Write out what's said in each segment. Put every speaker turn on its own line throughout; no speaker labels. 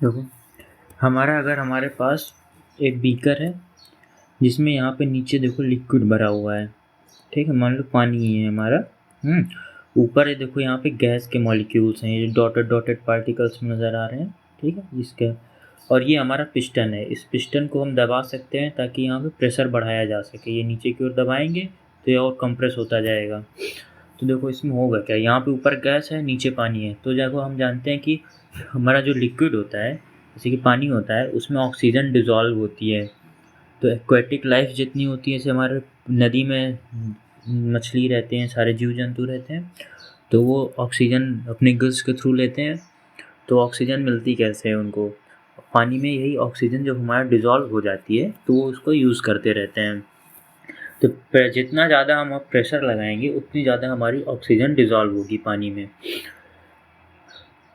देखो, अगर हमारे पास एक बीकर है जिसमें यहाँ पे नीचे देखो लिक्विड भरा हुआ है, ठीक है, मान लो पानी ही है हमारा। ऊपर है देखो यहाँ पे गैस के मॉलिक्यूल्स हैं, ये डॉटेड डॉटेड पार्टिकल्स नज़र आ रहे हैं, ठीक है इसके। और ये हमारा पिस्टन है, इस पिस्टन को हम दबा सकते हैं ताकि यहाँ पे प्रेशर बढ़ाया जा सके। ये नीचे की ओर दबाएंगे तो ये और कंप्रेस होता जाएगा। तो देखो इसमें होगा क्या, यहाँ पे ऊपर गैस है, नीचे पानी है। तो देखो हम जानते हैं कि हमारा जो लिक्विड होता है, जैसे कि पानी होता है, उसमें ऑक्सीजन डिज़ोल्व होती है। तो एक्वेटिक लाइफ जितनी होती है, जैसे हमारे नदी में मछली रहते हैं, सारे जीव जंतु रहते हैं, तो वो ऑक्सीजन अपने गिल्स के थ्रू लेते हैं। तो ऑक्सीजन मिलती कैसे है उनको? पानी में यही ऑक्सीजन जब हमारा डिज़ोल्व हो जाती है तो वो उसको यूज़ करते रहते हैं। तो जितना ज़्यादा हम प्रेशर लगाएंगे उतनी ज़्यादा हमारी ऑक्सीजन डिज़ोल्व होगी पानी में।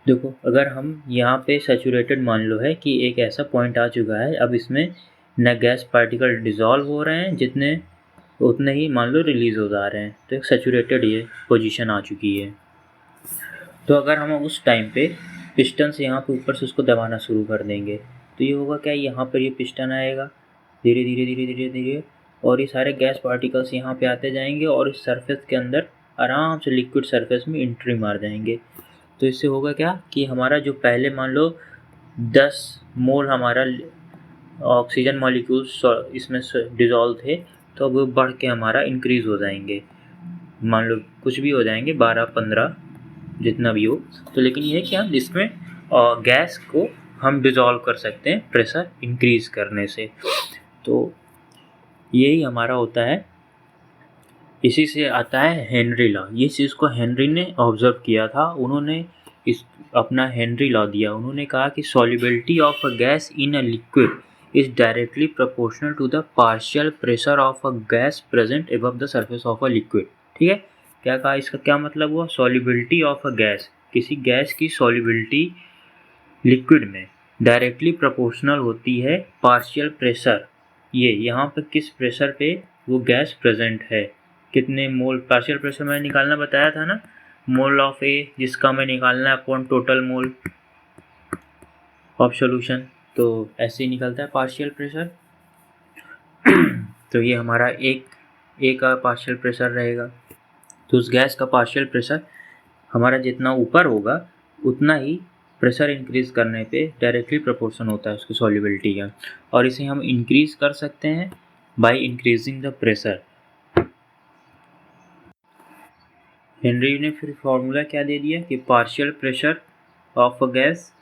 देखो अगर हम यहाँ पे सैचुरेटेड मान लो है कि एक ऐसा पॉइंट आ चुका है, अब इसमें न गैस पार्टिकल डिज़ोल्व हो रहे हैं जितने, उतने ही मान लो रिलीज़ हो जा रहे हैं। तो एक सैचुरेटेड ये पोजीशन आ चुकी है। तो अगर हम उस टाइम पे पिस्टन से यहाँ पे ऊपर से उसको दबाना शुरू कर देंगे तो ये होगा क्या, यहाँ पर ये पिस्टन आएगा धीरे धीरे धीरे धीरे धीरे, और ये सारे गैस पार्टिकल्स यहाँ पे आते जाएंगे और इस सरफेस के अंदर आराम से लिक्विड सरफेस में एंट्री मार जाएंगे। तो इससे होगा क्या कि हमारा जो पहले मान लो 10 मोल हमारा ऑक्सीजन मॉलिक्यूल्स इसमें डिज़ोल्व थे, तो अब वो बढ़ के हमारा इंक्रीज़ हो जाएंगे, मान लो कुछ भी हो जाएंगे 12-15 जितना भी हो। तो लेकिन ये है कि हम इसमें गैस को हम डिज़ोल्व कर सकते हैं प्रेशर इंक्रीज़ करने से। तो यही हमारा होता है, इसी से आता है हेनरी लॉ। ये चीज़ को हेनरी ने ऑब्जर्व किया था, उन्होंने इस अपना हेनरी लॉ दिया। उन्होंने कहा कि solubility of a gas in a liquid is directly proportional to the partial pressure of a gas present above the surface of a liquid. ठीक है, क्या कहा, इसका क्या मतलब हुआ? सॉल्युबिलिटी ऑफ अ गैस, किसी गैस की सॉल्युबिलिटी लिक्विड में डायरेक्टली प्रोपोर्शनल होती है पार्शियल प्रेशर, ये यहाँ पे किस प्रेशर पे वो गैस प्रेजेंट है, कितने मोल। पार्शियल प्रेशर मैंने निकालना बताया था ना, मोल ऑफ ए, जिसका हमें निकालना है upon total mole of solution. तो ऐसे ही निकलता है पार्शियल प्रेशर। तो ये हमारा ए का पार्शियल प्रेशर रहेगा। तो उस गैस का पार्शियल प्रेशर हमारा जितना ऊपर होगा उतना ही प्रेशर इंक्रीज़ करने पे डायरेक्टली प्रोपोर्शन होता है उसकी सॉल्युबिलिटी का। और इसे हम इंक्रीज़ कर सकते हैं by increasing the pressure. Henry ने फिर फॉर्मूला क्या दे दिया कि partial pressure of a gas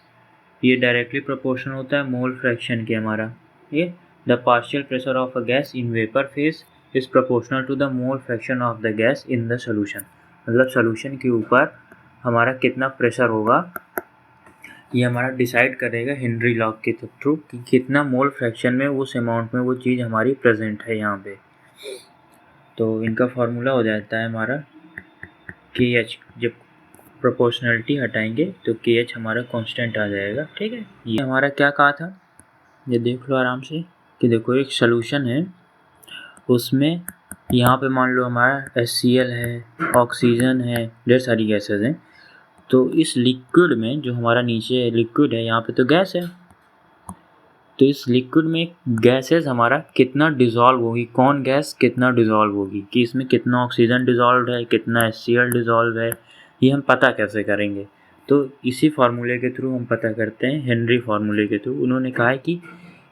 ये डायरेक्टली प्रोपोर्शन होता है मोल फ्रैक्शन के हमारा। ये the partial pressure of a gas in vapour phase is proportional to the mole fraction of the gas in the solution. मतलब सोल्यूशन के ऊपर हमारा कितना प्रेशर होगा ये हमारा डिसाइड करेगा हेनरी लॉ के थ्रू कि कितना मोल फ्रैक्शन में उस अमाउंट में वो चीज़ हमारी प्रेजेंट है यहाँ पे। तो इनका फार्मूला हो जाता है हमारा KH। जब प्रोपोर्शनलिटी हटाएंगे तो KH हमारा कांस्टेंट आ जाएगा। ठीक है, ये हमारा क्या कहा था, ये देख लो आराम से कि देखो एक सोल्यूशन है, उसमें यहाँ पे मान लो हमारा HCl है, ऑक्सीजन है, ढेर सारी गैसेज हैं। तो इस लिक्विड में जो हमारा नीचे लिक्विड है, यहाँ पे तो गैस है, तो इस लिक्विड में गैसेस हमारा कितना डिज़ोल्व होगी, कौन गैस कितना डिज़ोल्व होगी, कि इसमें कितना ऑक्सीजन डिज़ोल्व है, कितना HCl डिज़ोल्व है, ये हम पता कैसे करेंगे? तो इसी फार्मूले के थ्रू हम पता करते हैं, हेनरी फार्मूले के थ्रू। उन्होंने कहा है कि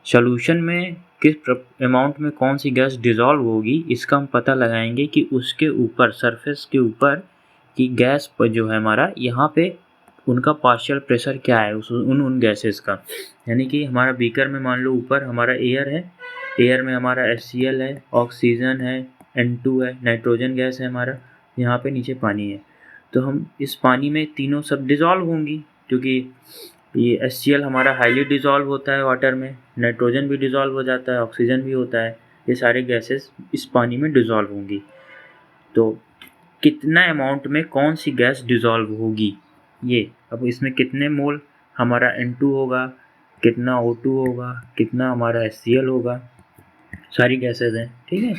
सॉल्यूशन में किस अमाउंट में कौन सी गैस डिज़ोल्व होगी, इसका हम पता लगाएंगे कि उसके ऊपर सरफेस के ऊपर की गैस पर जो है हमारा यहाँ पे उनका पार्शियल प्रेशर क्या है उन गैसेस का। यानी कि हमारा बीकर में मान लो ऊपर हमारा एयर है, एयर में हमारा HCl है, ऑक्सीजन है, N2 है, नाइट्रोजन गैस है हमारा, यहाँ पे नीचे पानी है। तो हम इस पानी में तीनों सब डिज़ोल्व होंगी, क्योंकि ये HCl हमारा हाईली डिज़ोल्व होता है वाटर में, नाइट्रोजन भी डिज़ोल्व हो जाता है, ऑक्सीजन भी होता है, ये सारे गैसेस इस पानी में डिज़ोल्व होंगी। तो कितना अमाउंट में कौन सी गैस डिज़ोल्व होगी ये, अब इसमें कितने मोल हमारा N2 होगा, कितना O2 होगा, कितना हमारा HCl होगा, सारी गैसेज हैं। ठीक है,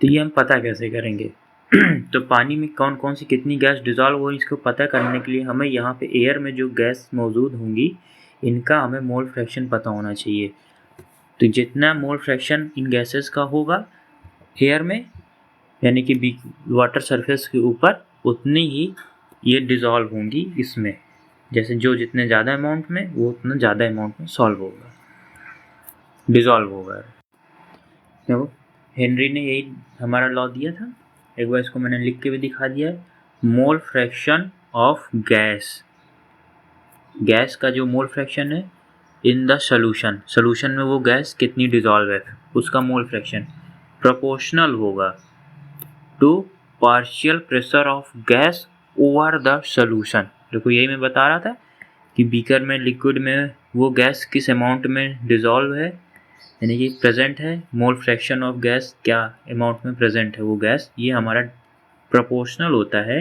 तो ये हम पता कैसे करेंगे? तो पानी में कौन कौन सी कितनी गैस डिज़ोल्व हो, इसको पता करने के लिए हमें यहाँ पे एयर में जो गैस मौजूद होंगी इनका हमें मोल फ्रैक्शन पता होना चाहिए। तो जितना मोल फ्रैक्शन इन गैसेस का होगा एयर में, यानी कि वाटर सरफेस के ऊपर, उतनी ही ये डिज़ोल्व होंगी इसमें। जैसे जो जितने ज़्यादा अमाउंट में, वो उतना ज़्यादा अमाउंट में सॉल्व होगा, डिज़ोल्व होगा। देखो हेनरी ने यही हमारा लॉ दिया था, एक बार इसको मैंने लिख के भी दिखा दिया है। Mole fraction of gas, gas का जो मोल फ्रैक्शन है इन द सोल्यूशन में वो गैस कितनी डिज़ोल्व है, उसका मोल फ्रैक्शन प्रोपोर्शनल होगा to partial pressure of gas over the solution. देखो यही मैं बता रहा था कि बीकर में लिक्विड में वो गैस किस अमाउंट में डिज़ोल्व है, यानी कि प्रेजेंट है, मोल फ्रैक्शन ऑफ गैस क्या अमाउंट में प्रेजेंट है वो गैस, ये हमारा प्रोपोर्शनल होता है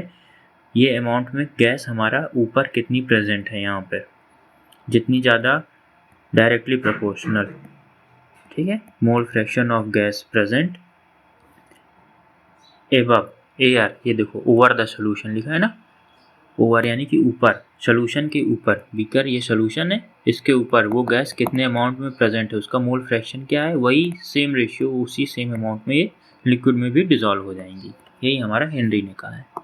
ये अमाउंट में गैस हमारा ऊपर कितनी प्रेजेंट है यहाँ पर, जितनी ज़्यादा डायरेक्टली प्रोपोर्शनल। ठीक है, mole fraction of gas present above air, ये देखो ओवर द सोल्यूशन लिखा है ना, ओवर यानी कि ऊपर, सोल्यूशन के ऊपर, बीकर ये सोल्यूशन है, इसके ऊपर वो गैस कितने अमाउंट में प्रेजेंट है, उसका मोल फ्रैक्शन क्या है, वही सेम रेशियो, उसी सेम अमाउंट में ये लिक्विड में भी डिज़ोल्व हो जाएंगी। यही हमारा हेनरी ने कहा है।